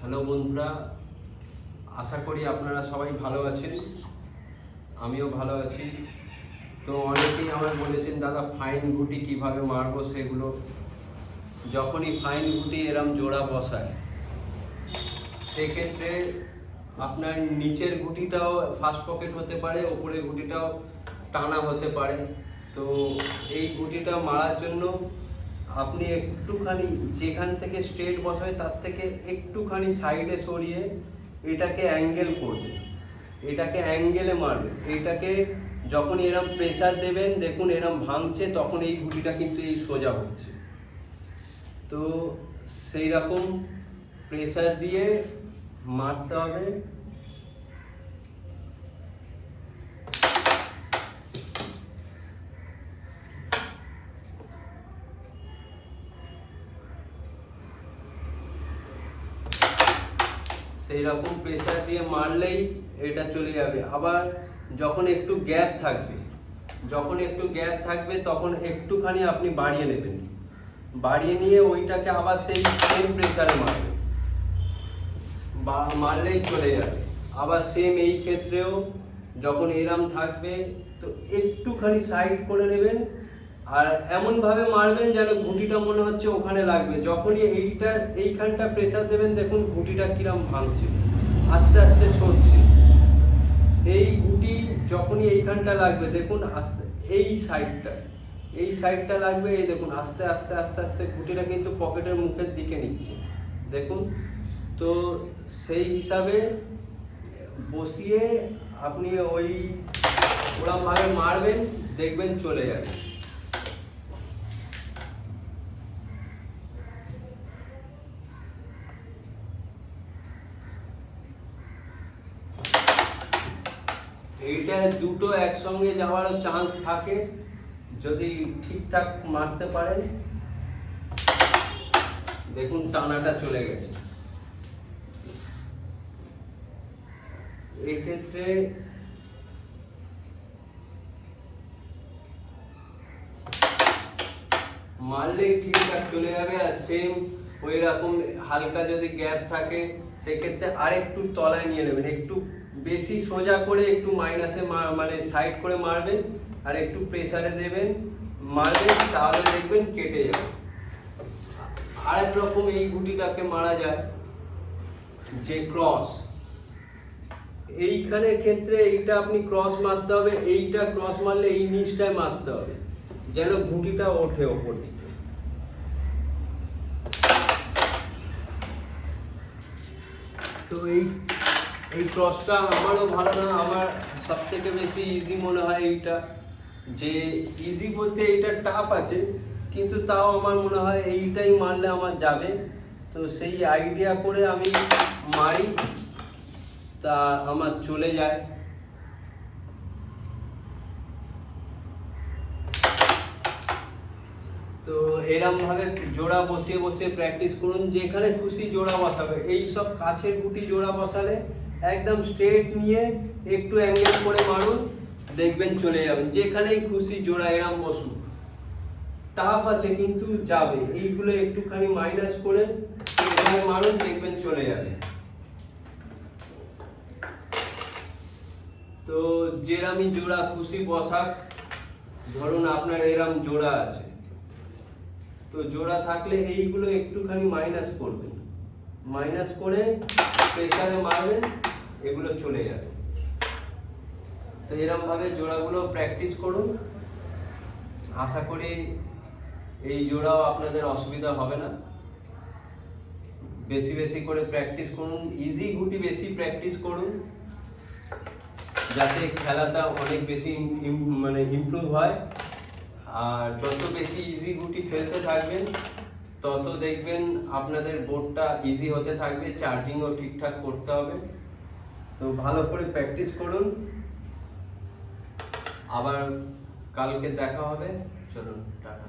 Hello বন্ধুরা, আশা করি আপনারা সবাই ভালো আছেন। আমিও ভালো আছি। তো অনেকেই আমায় বলেছেন দাদা ফাইন গুটি কিভাবে মারবো, সেগুলো যখনই ফাইন গুটি এরম জোড়া বসায় সেক্ষেত্রে আপনার নিচের গুটিটাও ফার্স্ট পকেট হতে পারে, ওপরের গুটিটাও টানা হতে পারে। তো এই গুটিটা মারার জন্য আপনি একটুখানি যেখান থেকে স্ট্রেট বসায় তার থেকে একটুখানি সাইডে সরিয়ে এটাকে অ্যাঙ্গেল করবেন, এটাকে অ্যাঙ্গেলে মারবেন। এইটাকে যখন এরম প্রেসার দেবেন, দেখুন এরম ভাঙছে, তখন এই গুটিটা কিন্তু এই সোজা হচ্ছে। তো সেই রকম প্রেসার দিয়ে মারতে হবে। সেই রকম প্রেসার দিয়ে মারলেই এটা চলে যাবে। আবার যখন একটু গ্যাপ থাকবে তখন একটুখানি আপনি বাড়িয়ে নেবেন, বাড়িয়ে নিয়ে ওইটাকে আবার সেই সেম প্রেসারে মারবেন, মারলেই চলে যাবে। আবার সেম এই ক্ষেত্রেও যখন এরম থাকবে তো একটুখানি সাইড করে নেবেন আর এমনভাবে মারবেন যেন ঘুঁটিটা মনে হচ্ছে ওখানে লাগবে। যখনই এইখানটা প্রেসার দেবেন, দেখুন ঘুঁটিটা কিরম ভাঙছে, আস্তে আস্তে সরছে। এই ঘুঁটি যখনই এইখানটা লাগবে, দেখুন আস্তে এই সাইডটা লাগবে, এই দেখুন আস্তে আস্তে আস্তে আস্তে ঘুঁটিটা কিন্তু পকেটের মুখের দিকে নিচ্ছে, দেখুন। তো সেই হিসাবে বসিয়ে আপনি ওরমভাবে মারবেন, দেখবেন চলে যাবে। এইটা দুটো একসঙ্গে যাওয়ারও চান্স থাকে যদি ঠিকঠাক মারতে পারেন। দেখুন টানাটা চলে গেছে। এক্ষেত্রে মারলেই ঠিকঠাক চলে যাবে। আর সেম ওই রকম হালকা যদি গ্যাপ থাকে সেক্ষেত্রে আরেকটু তলায় নিয়ে নেবেন, একটু বেশি সোজা করে একটু মাইনাসে মানে সাইড করে মারবেন আর একটু প্রেসারে দেবেন, মারবেন, তাহলে দেখবেন কেটে যাবে। আরেক রকম এই গুটিটাকে মারা যায় যে ক্রস। এইখানের ক্ষেত্রে এইটা আপনি ক্রস মারতে হবে, এইটা ক্রস মারলে এই নিচটায় মারতে হবে যেন ঘুঁটিটা ওঠে ওপর দিকে। তো এই ক্রসটা আমারও ভালো না, আমার সব থেকে বেশি ইজি মনে হয় এইটা। যে ইজি বলতে এইটা টাফ আছে, কিন্তু তাও আমার মনে হয় এইটাই মারলে আমার যাবে। তো সেই আইডিয়া করে আমি মারি, তা আমার চলে যায়। তো এরম ভাবে জোড়া বসিয়ে বসিয়ে প্র্যাকটিস করুন, যেখানে খুশি জোড়া বসাবে। এই সব কাছের গুটি জোড়া বসালে একদম স্ট্রেট নিয়ে একটু অ্যাঙ্গেল করে মারুন, দেখবেন চলে যাবেন। যেখানেই খুশি জোড়া এরম বসুন, টাফ আছে কিন্তু যাবে। এইগুলো একটুখানি মাইনাস করে এখানে মারুন, দেখবেন চলে যাবে। তো যেরামই জোড়া খুশি বসাক, ধরুন আপনার এরম জোড়া আছে, তো জোড়া থাকলে এইগুলো একটুখানি মাইনাস করবেন, মাইনাস করে প্রেসারে মারবেন, এগুলো চলে যাবে। তো এরম ভাবে জোড়াগুলো প্র্যাকটিস করুন, আশা করি এই জোড়াও আপনাদের অসুবিধা হবে না। বেশি বেশি করে প্র্যাকটিস করুন, ইজি গুটি বেশি প্র্যাকটিস করুন, যাতে খেলাটা অনেক বেশি মানে ইমপ্রুভ হয়। আর যত বেশি ইজি গুটি খেলতে থাকবেন তত দেখবেন আপনাদের বোর্ডটা ইজি হতে থাকবে, চার্জিংও ঠিকঠাক করতে হবে। তো ভালো করে প্র্যাকটিস করুন, আবার কালকে দেখা হবে। চলুন, টাটা।